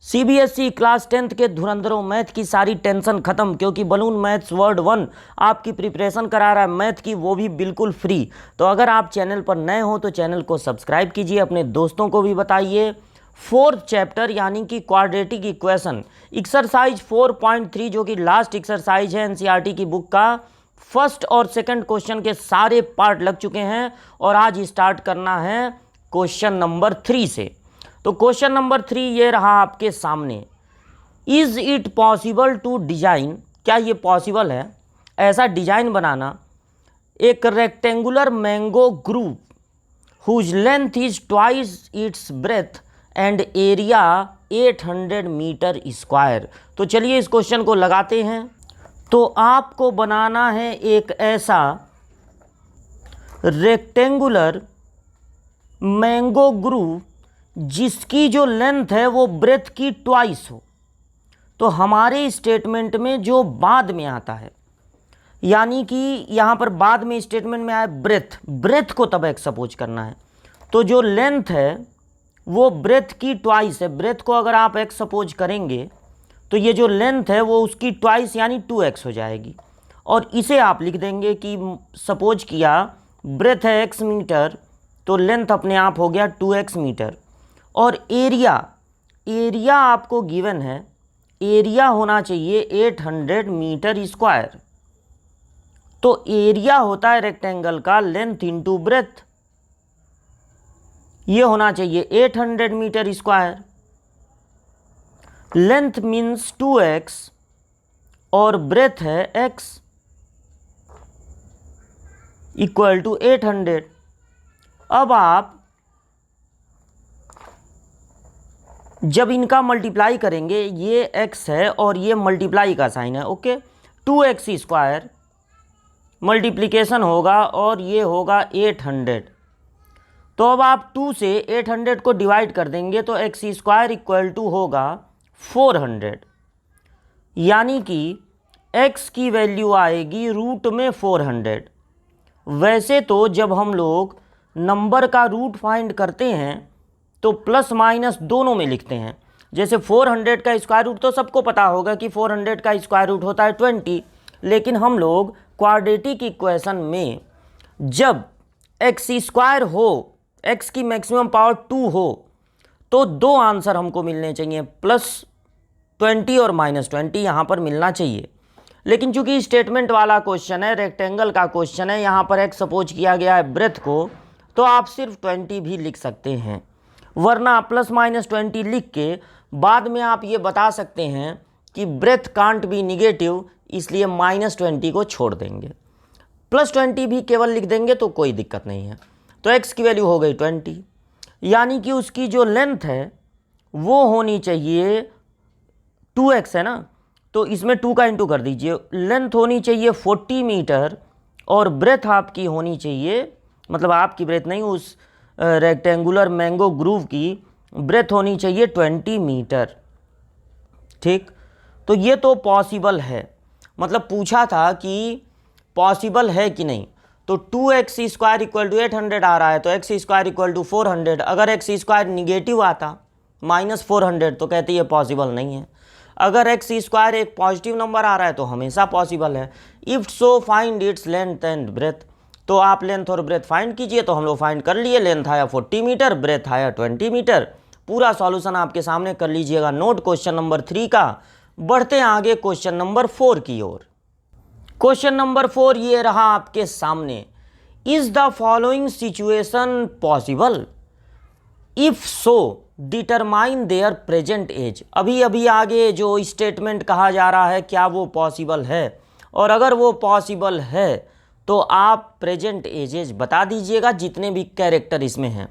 CBSE class 10th के धुरंधरों, math की सारी टेंशन खत्म, क्योंकि बलून मैथ्स वर्ड 1 आपकी प्रिपरेशन करा रहा है मैथ की, वो भी बिल्कुल फ्री। तो अगर आप चैनल पर नए हो तो चैनल को सब्सक्राइब कीजिए, अपने दोस्तों को भी बताइए। फोर्थ चैप्टर यानी कि क्वाड्रेटिक इक्वेशन, एक्सरसाइज 4.3 जो कि लास्ट एक्सरसाइज है एनसीईआरटी की बुक का, फर्स्ट और सेकंड क्वेश्चन के सारे पार्ट लग चुके हैं और आज स्टार्ट करना है क्वेश्चन नंबर 3 से। तो क्वेश्चन नंबर 3 ये रहा आपके सामने। Is it possible to design, क्या ये पॉसिबल है ऐसा डिजाइन बनाना, एक rectangular mango grove whose length is twice its breadth and area 800 metre square. तो चलिए इस क्वेश्चन को लगाते हैं। तो आपको बनाना है एक ऐसा रेक्टेंगुलर मैंगो ग्रुप जिसकी जो लेंथ है वो ब्रेथ की ट्वाइस हो। तो हमारे स्टेटमेंट में जो बाद में आता है, यानी कि यहाँ पर बाद में स्टेटमेंट में आए ब्रेथ, ब्रेथ को तब एक सपोज करना है। तो जो लेंथ है वो ब्रेथ की ट्वाइस है। ब्रेथ को अगर आप एक सपोज करेंगे तो ये जो लेंथ है वो उसकी ट्वाइस यानी 2x हो जाएगी। और इसे आप लिख देंगे कि सपोज किया ब्रेथ है x मीटर, तो लेंथ अपने आप हो गया 2x मीटर। और एरिया, एरिया आपको गिवन है, एरिया होना चाहिए 800 मीटर स्क्वायर। तो एरिया होता है रेक्टेंगल का लेंथ इंटू ब्रेथ, ये होना चाहिए 800 metre square. Length means 2x और ब्रेथ है x इक्वल टू 800। अब आप जब इनका मल्टीप्लाई करेंगे, ये x है और ये मल्टीप्लाई का साइन है, ओके, 2x स्क्वायर मल्टीप्लिकेशन होगा और ये होगा 800। तो अब आप 2 से 800 को डिवाइड कर देंगे तो x स्क्वायर इक्वल टू होगा 400, यानी कि x की वैल्यू आएगी रूट में 400। वैसे तो जब हम लोग नंबर का रूट फाइंड करते हैं तो प्लस माइनस दोनों में लिखते हैं। जैसे 400 का स्क्वायर रूट तो सबको पता होगा कि 400 का स्क्वायर रूट होता है 20, लेकिन हम लोग क्वाड्रेटिक इक्वेशन में जब एक्स स्क्वायर हो, एक्स की मैक्सिमम पावर 2 हो, तो दो आंसर हमको मिलने चाहिए, +20 और -20 यहाँ पर मिलना चाहिए। लेकिन चूंकि स्टेटमेंट वाला क्वेश्चन है, रेक्टेंगल का क्वेश्चन है, यहाँ पर एक्स सपोज किया गया है ब्रेथ को, तो आप सिर्फ 20 भी लिख सकते हैं। वरना +-20 लिख के बाद में आप ये बता सकते हैं कि ब्रेथ कांट बी निगेटिव, इसलिए -20 को छोड़ देंगे, +20 भी केवल लिख देंगे तो कोई दिक्कत नहीं है। तो x की वैल्यू हो गई 20, यानी कि उसकी जो लेंथ है वो होनी चाहिए 2x है ना, तो इसमें 2 का इंटू कर दीजिए, लेंथ होनी चाहिए 40 मीटर और ब्रेथ आपकी होनी चाहिए, मतलब आपकी ब्रेथ नहीं, उस रेक्टेंगुलर मैंगो ग्रूव की ब्रेथ होनी चाहिए 20 मीटर। ठीक, तो ये तो पॉसिबल है, मतलब पूछा था कि पॉसिबल है कि नहीं। तो 2x स्क्वायर इक्वल टू 800 आ रहा है, तो x स्क्वायर इक्वल टू 400। अगर x स्क्वायर निगेटिव आता -400 तो कहते ये पॉसिबल नहीं है। अगर x स्क्वायर एक पॉजिटिव नंबर आ रहा है तो हमेशा पॉसिबल है। If so find its length and breadth, तो आप लेंथ और ब्रेथ फाइंड कीजिए। तो हम लोग फाइंड कर लिए, लेंथ आया 40 मीटर, ब्रेथ आया 20 मीटर। पूरा सॉल्यूशन आपके सामने कर लीजिएगा नोट क्वेश्चन नंबर 3 का। बढ़ते हैं आगे क्वेश्चन नंबर 4 की ओर। क्वेश्चन नंबर 4 ये रहा आपके सामने। Is the following situation possible? If so determine their present age. अभी अभी आगे जो स्टेटमेंट कहा जा रहा है क्या वो पॉसिबल है, और अगर वो पॉसिबल है तो आप प्रेजेंट एजेज बता दीजिएगा जितने भी कैरेक्टर इसमें हैं।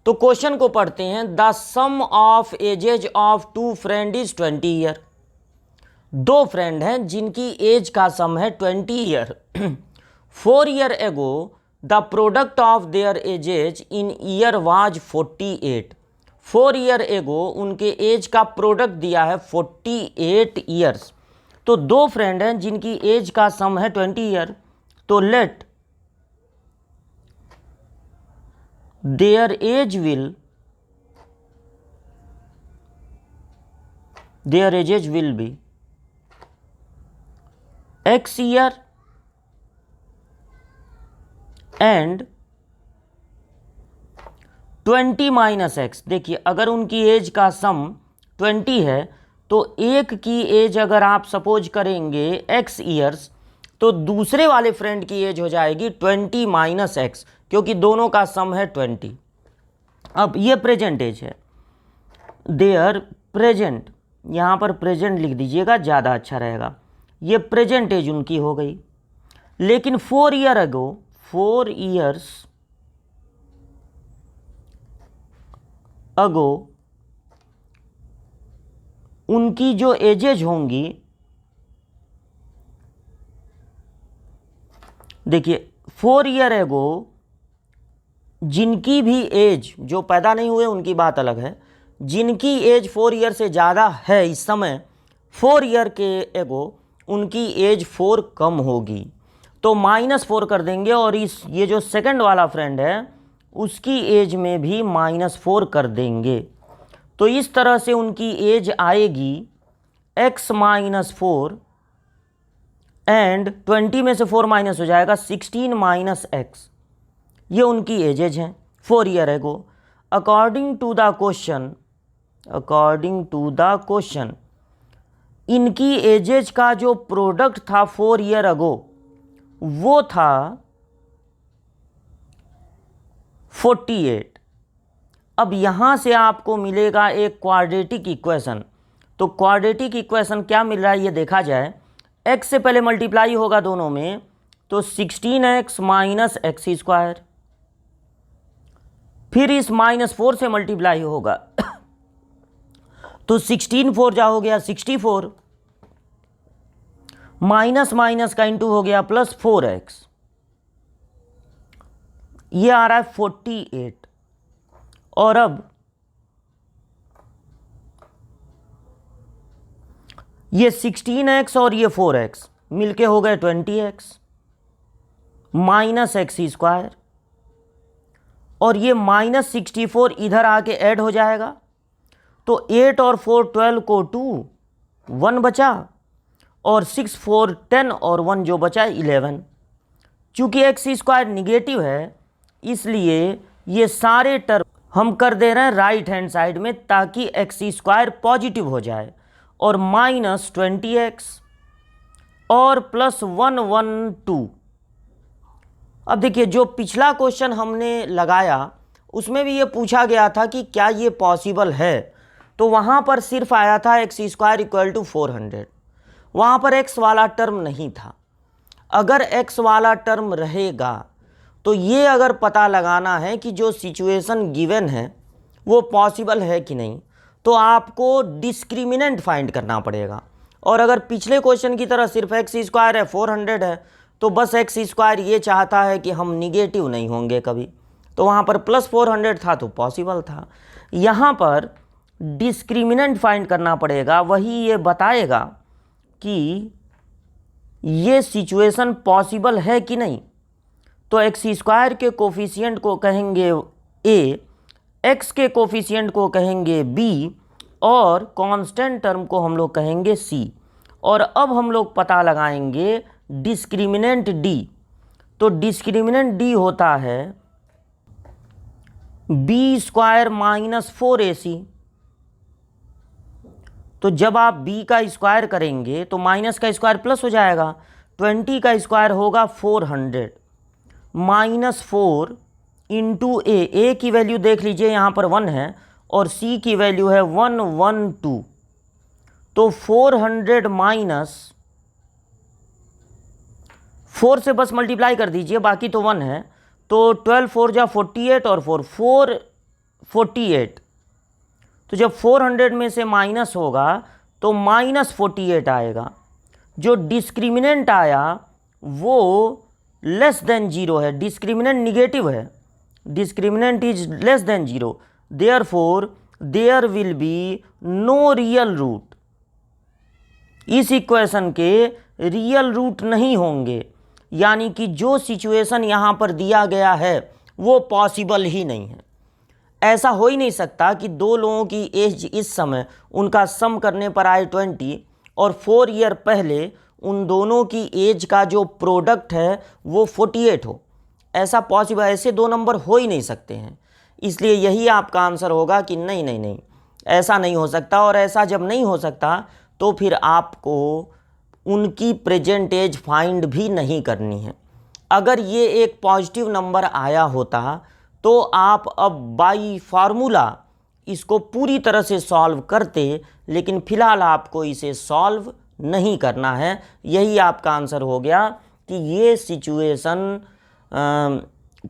तो क्वेश्चन को पढ़ते हैं। The sum of ages of 2 friend is 20 year. दो फ्रेंड हैं जिनकी एज का सम है 20 year. 4 year ago the product of their ages in year was 48। 4 year ago उनके एज का प्रोडक्ट दिया है 48 ईयर्स। तो दो फ्रेंड हैं जिनकी एज का सम है 20 ईयर, तो let their age will their ages will be x year and 20 minus x. देखिए अगर उनकी एज का सम 20 है तो एक की एज अगर आप सपोज करेंगे x ईयर्स तो दूसरे वाले फ्रेंड की एज हो जाएगी 20 माइनस एक्स, क्योंकि दोनों का सम है 20। अब ये प्रेजेंट एज है, देयर प्रेजेंट, यहाँ पर प्रेजेंट लिख दीजिएगा ज़्यादा अच्छा रहेगा। ये प्रेजेंट एज उनकी हो गई। लेकिन 4 ईयर अगो, 4 ईयर्स अगो उनकी जो एजेज होंगी, देखिए 4 ईयर एगो जिनकी भी एज, जो पैदा नहीं हुए उनकी बात अलग है, जिनकी एज 4 ईयर से ज़्यादा है इस समय, 4 ईयर के एगो उनकी एज 4 कम होगी तो -4 कर देंगे और इस ये जो सेकंड वाला फ्रेंड है उसकी एज में भी -4 कर देंगे। तो इस तरह से उनकी एज आएगी x माइनस 4 एंड 20 में से 4 माइनस हो जाएगा 16 माइनस एक्स। ये उनकी एजेज हैं 4 year ago. According to the question इनकी एजेज का जो प्रोडक्ट था 4 ईयर अगो वो था 48। अब यहाँ से आपको मिलेगा एक क्वाड्रेटिक इक्वेशन। तो क्वाड्रेटिक इक्वेशन क्या मिल रहा है ये देखा जाए। x से पहले मल्टीप्लाई होगा दोनों में तो 16x माइनस एक्स स्क्वायर, फिर इस -4 से मल्टीप्लाई होगा तो 16 4 जा हो गया 64, माइनस माइनस का इंटू हो गया +4x, ये आ रहा है 48। और अब ये 16x और ये 4x मिलके हो गए 20x माइनस एक्स स्क्वायर, और ये -64 इधर आके ऐड हो जाएगा तो 8 और 4 12 को 2 1 बचा, और 6 4 10 और 1 जो बचा 11। चूंकि एक्स स्क्वायर निगेटिव है इसलिए ये सारे टर्म हम कर दे रहे हैं राइट हैंड साइड में ताकि एक्स स्क्वायर पॉजिटिव हो जाए, और -20x और +112। अब देखिए जो पिछला क्वेश्चन हमने लगाया उसमें भी ये पूछा गया था कि क्या ये पॉसिबल है, तो वहाँ पर सिर्फ आया था एक्स स्क्वायर इक्वल टू 400, वहाँ पर एक्स वाला टर्म नहीं था। अगर एक्स वाला टर्म रहेगा तो ये अगर पता लगाना है कि जो सिचुएशन गिवन है वो पॉसिबल है कि नहीं, तो आपको डिस्क्रिमिनेंट फाइंड करना पड़ेगा। और अगर पिछले क्वेश्चन की तरह सिर्फ एक्स स्क्वायर है 400 है तो बस एक्स स्क्वायर ये चाहता है कि हम निगेटिव नहीं होंगे कभी, तो वहाँ पर +400 था तो पॉसिबल था। यहाँ पर डिस्क्रिमिनेंट फाइंड करना पड़ेगा, वही ये बताएगा कि ये सिचुएशन पॉसिबल है कि नहीं। तो एक्स स्क्वायर के कोफिशिएंट को कहेंगे a, x के कोफिशिएंट को कहेंगे b और कांस्टेंट टर्म को हम लोग कहेंगे c। और अब हम लोग पता लगाएंगे डिस्क्रिमिनेंट d। तो डिस्क्रिमिनेंट d होता है b² - 4ac। तो जब आप b का स्क्वायर करेंगे तो माइनस का स्क्वायर प्लस हो जाएगा, 20 का स्क्वायर होगा 400 -4 इंटू a की वैल्यू देख लीजिए यहाँ पर 1 है और c की वैल्यू है 112। तो 400 माइनस 4 से बस मल्टीप्लाई कर दीजिए, बाकी तो 1 है। तो 12 4 जा 48 और 4 48। तो जब 400 में से माइनस होगा तो -48 आएगा। जो डिस्क्रिमिनेंट आया वो लेस देन 0 है, डिस्क्रिमिनेंट निगेटिव है, discriminant is less than 0, therefore there will be no real root. इस इक्वेशन के रियल रूट नहीं होंगे, यानी कि जो सिचुएशन यहाँ पर दिया गया है वो पॉसिबल ही नहीं है। ऐसा हो ही नहीं सकता कि दो लोगों की एज इस समय उनका सम करने पर आए 20 और 4 ईयर पहले उन दोनों की एज का जो प्रोडक्ट है वो 48 हो। ऐसा पॉसिबल, ऐसे दो नंबर हो ही नहीं सकते हैं। इसलिए यही आपका आंसर होगा कि नहीं नहीं नहीं, ऐसा नहीं हो सकता। और ऐसा जब नहीं हो सकता तो फिर आपको उनकी प्रेजेंट एज फाइंड भी नहीं करनी है। अगर ये एक पॉजिटिव नंबर आया होता तो आप अब बाई फार्मूला इसको पूरी तरह से सॉल्व करते, लेकिन फ़िलहाल आपको इसे सॉल्व नहीं करना है। यही आपका आंसर हो गया कि ये सिचुएशन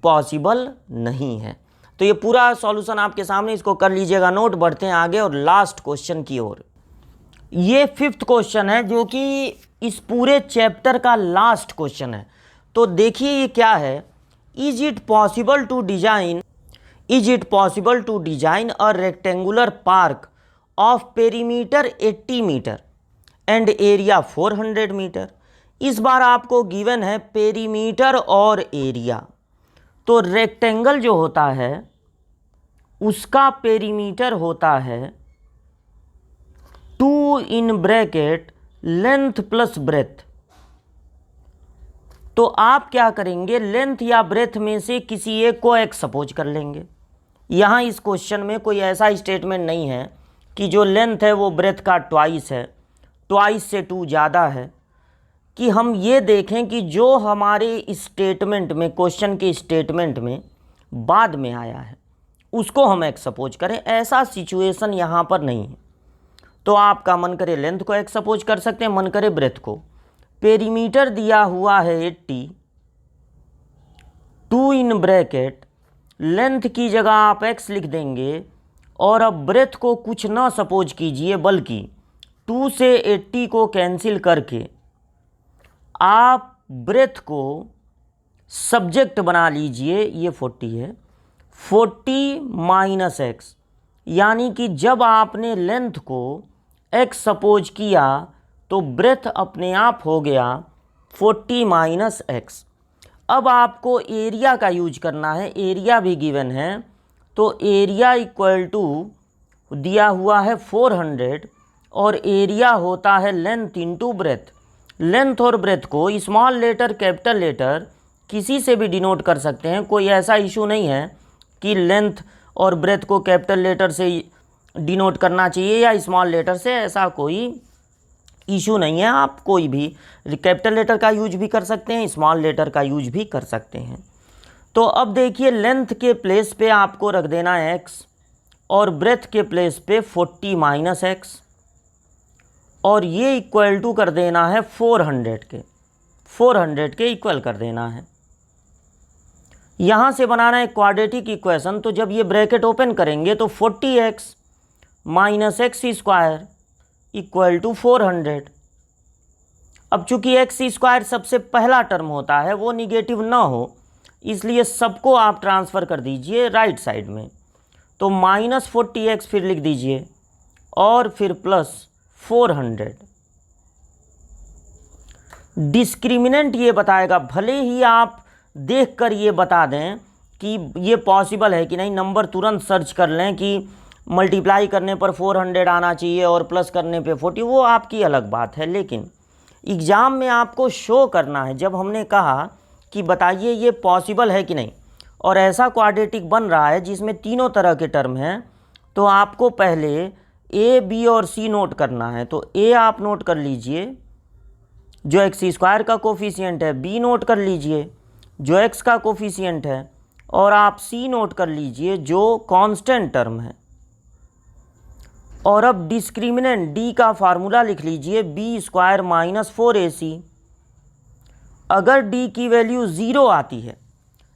पॉसिबल नहीं है। तो ये पूरा सॉल्यूशन आपके सामने, इसको कर लीजिएगा नोट। बढ़ते हैं आगे और लास्ट क्वेश्चन की ओर। ये 5th क्वेश्चन है जो कि इस पूरे चैप्टर का लास्ट क्वेश्चन है। तो देखिए ये क्या है। Is it possible to design a rectangular park of perimeter 80 metre and area 400 metre. इस बार आपको गिवन है पेरीमीटर और एरिया। तो रेक्टेंगल जो होता है उसका पेरीमीटर होता है 2 in bracket length plus breadth. तो आप क्या करेंगे, लेंथ या ब्रेथ में से किसी एक को x सपोज कर लेंगे। यहाँ इस क्वेश्चन में कोई ऐसा स्टेटमेंट नहीं है कि जो लेंथ है वो ब्रेथ का ट्वाइस है, ट्वाइस से 2 ज़्यादा है। कि हम ये देखें कि जो हमारे स्टेटमेंट में, क्वेश्चन के स्टेटमेंट में बाद में आया है उसको हम x सपोज करें। ऐसा सिचुएशन यहाँ पर नहीं है। तो आपका मन करे लेंथ को x सपोज कर सकते हैं, मन करे ब्रेथ को। पेरीमीटर दिया हुआ है 80, 2 इन ब्रैकेट, लेंथ की जगह आप x लिख देंगे। और अब ब्रेथ को कुछ ना सपोज कीजिए, बल्कि 2 से 80 को कैंसिल करके आप ब्रेथ को सब्जेक्ट बना लीजिए। ये 40 है, 40 माइनस x, यानी कि जब आपने लेंथ को x सपोज किया तो ब्रेथ अपने आप हो गया 40 माइनस x। अब आपको एरिया का यूज करना है, एरिया भी गिवन है। तो एरिया इक्वल टू दिया हुआ है 400 और एरिया होता है लेंथ इंटू ब्रेथ। लेंथ और ब्रेथ को स्मॉल लेटर कैपिटल लेटर किसी से भी डिनोट कर सकते हैं। कोई ऐसा इशू नहीं है कि लेंथ और ब्रेथ को कैपिटल लेटर से डिनोट करना चाहिए या स्मॉल लेटर से, ऐसा कोई इशू नहीं है। आप कोई भी कैपिटल लेटर का यूज भी कर सकते हैं, स्मॉल लेटर का यूज भी कर सकते हैं। तो अब देखिए लेंथ के प्लेस पे आपको रख देना है x और ब्रेथ के प्लेस पे 40 माइनस x और ये इक्वल टू कर देना है 400 के इक्वल कर देना है। यहाँ से बनाना है क्वाड्रेटिक इक्वेशन। तो जब ये ब्रैकेट ओपन करेंगे तो 40x minus x square equal to 400। अब चूंकि एक्स स्क्वायर सबसे पहला टर्म होता है वो निगेटिव ना हो, इसलिए सबको आप ट्रांसफ़र कर दीजिए राइट साइड में। तो माइनस 40x फिर लिख दीजिए और फिर प्लस 400। डिस्क्रिमिनेंट ये बताएगा, भले ही आप देखकर ये बता दें कि ये पॉसिबल है कि नहीं, नंबर तुरंत सर्च कर लें कि मल्टीप्लाई करने पर 400 आना चाहिए और प्लस करने पे 40, वो आपकी अलग बात है। लेकिन एग्ज़ाम में आपको शो करना है, जब हमने कहा कि बताइए ये पॉसिबल है कि नहीं और ऐसा क्वाड्रेटिक बन रहा है जिसमें तीनों तरह के टर्म हैं, तो आपको पहले ए, बी और सी नोट करना है। तो ए आप नोट कर लीजिए जो एक्स स्क्वायर का कोफिशिएंट है, बी नोट कर लीजिए जो एक्स का कोफिशिएंट है, और आप सी नोट कर लीजिए जो कांस्टेंट टर्म है। और अब डिस्क्रिमिनेंट डी का फार्मूला लिख लीजिए बी स्क्वायर माइनस 4ac। अगर डी की वैल्यू 0 आती है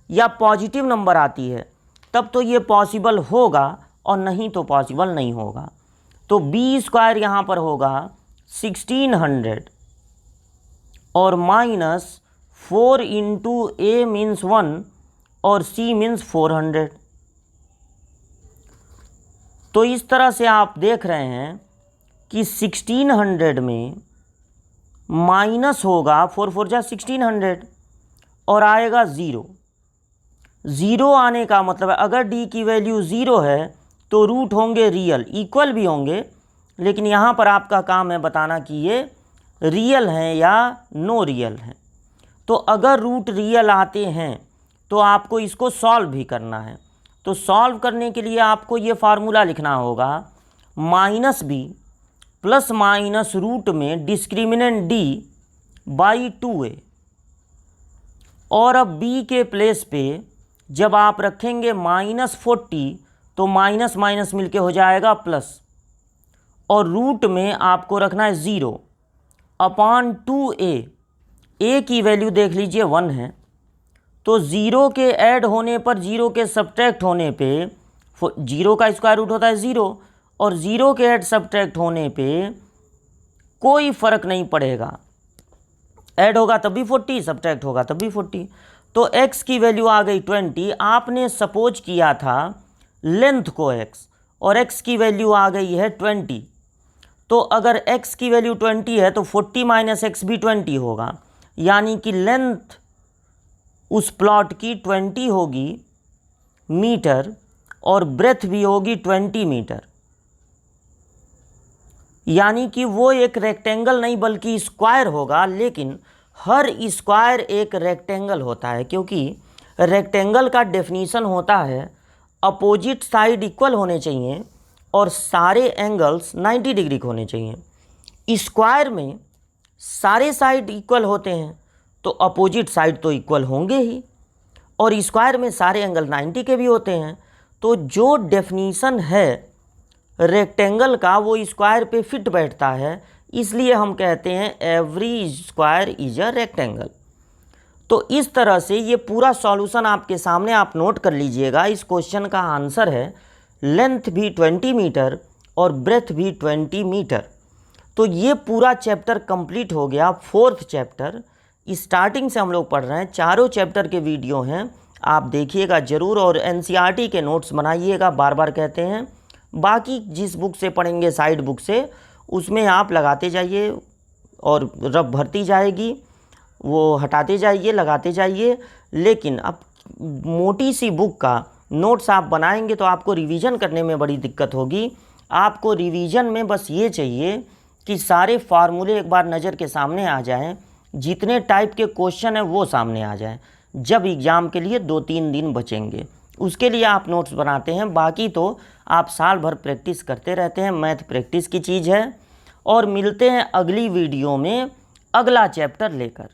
या पॉजिटिव नंबर आती है तब तो ये पॉसिबल होगा और नहीं तो पॉसिबल नहीं होगा। तो बी स्क्वायर यहाँ पर होगा 1600 और माइनस 4 इंटू ए मीन्स 1 और सी मीन्स 400। तो इस तरह से आप देख रहे हैं कि 1600 में माइनस होगा 4 4 जा 1600 और आएगा 0। ज़ीरो आने का मतलब है अगर डी की वैल्यू ज़ीरो है तो रूट होंगे रियल, इक्वल भी होंगे, लेकिन यहाँ पर आपका काम है बताना कि ये रियल हैं या नो रियल हैं। तो अगर रूट रियल आते हैं तो आपको इसको सॉल्व भी करना है। तो सॉल्व करने के लिए आपको ये फार्मूला लिखना होगा, minus B plus minus root में डिस्क्रिमिनेंट डी बाई 2a। और अब b के प्लेस पे जब आप रखेंगे -40 तो माइनस माइनस मिलके हो जाएगा प्लस, और रूट में आपको रखना है 0 अपॉन 2a। a की वैल्यू देख लीजिए 1 है, तो 0 के ऐड होने पर 0 के सब्ट्रैक्ट होने पे 0 का स्क्वायर रूट होता है 0, और 0 के ऐड सब्ट्रैक्ट होने पे कोई फ़र्क नहीं पड़ेगा, ऐड होगा तब भी 40, सब्ट्रैक्ट होगा तब भी 40। तो x की वैल्यू आ गई 20। आपने सपोज किया था लेंथ को x, और x की वैल्यू आ गई है 20। तो अगर x की वैल्यू 20 है तो 40 माइनस x भी 20 होगा, यानी कि लेंथ उस प्लॉट की 20 होगी मीटर और ब्रेथ भी होगी 20 मीटर। यानी कि वो एक रेक्टेंगल नहीं बल्कि स्क्वायर होगा, लेकिन हर स्क्वायर एक रेक्टेंगल होता है, क्योंकि रेक्टेंगल का डेफिनीशन होता है अपोजिट साइड इक्वल होने चाहिए और सारे एंगल्स 90 डिग्री के होने चाहिए। स्क्वायर में सारे साइड इक्वल होते हैं तो अपोजिट साइड तो इक्वल होंगे ही, और स्क्वायर में सारे एंगल 90 के भी होते हैं। तो जो डेफिनीशन है रेक्टेंगल का वो स्क्वायर पे फिट बैठता है, इसलिए हम कहते हैं every square is a rectangle. तो इस तरह से ये पूरा सॉल्यूशन आपके सामने, आप नोट कर लीजिएगा। इस क्वेश्चन का आंसर है लेंथ भी 20 मीटर और ब्रेथ भी 20 मीटर। तो ये पूरा चैप्टर कंप्लीट हो गया, 4th चैप्टर। स्टार्टिंग से हम लोग पढ़ रहे हैं, चारों चैप्टर के वीडियो हैं, आप देखिएगा ज़रूर, और एनसीईआरटी के नोट्स बनाइएगा, बार बार कहते हैं। बाकी जिस बुक से पढ़ेंगे साइड बुक से, उसमें आप लगाते जाइए और रफ भरती जाएगी, वो हटाते जाइए लगाते जाइए। लेकिन अब मोटी सी बुक का नोट्स आप बनाएंगे तो आपको रिवीजन करने में बड़ी दिक्कत होगी। आपको रिवीजन में बस ये चाहिए कि सारे फार्मूले एक बार नज़र के सामने आ जाएं, जितने टाइप के क्वेश्चन हैं वो सामने आ जाएं। जब एग्ज़ाम के लिए 2-3 दिन बचेंगे उसके लिए आप नोट्स बनाते हैं, बाकी तो आप साल भर प्रैक्टिस करते रहते हैं। मैथ प्रैक्टिस की चीज़ है। और मिलते हैं अगली वीडियो में अगला चैप्टर लेकर।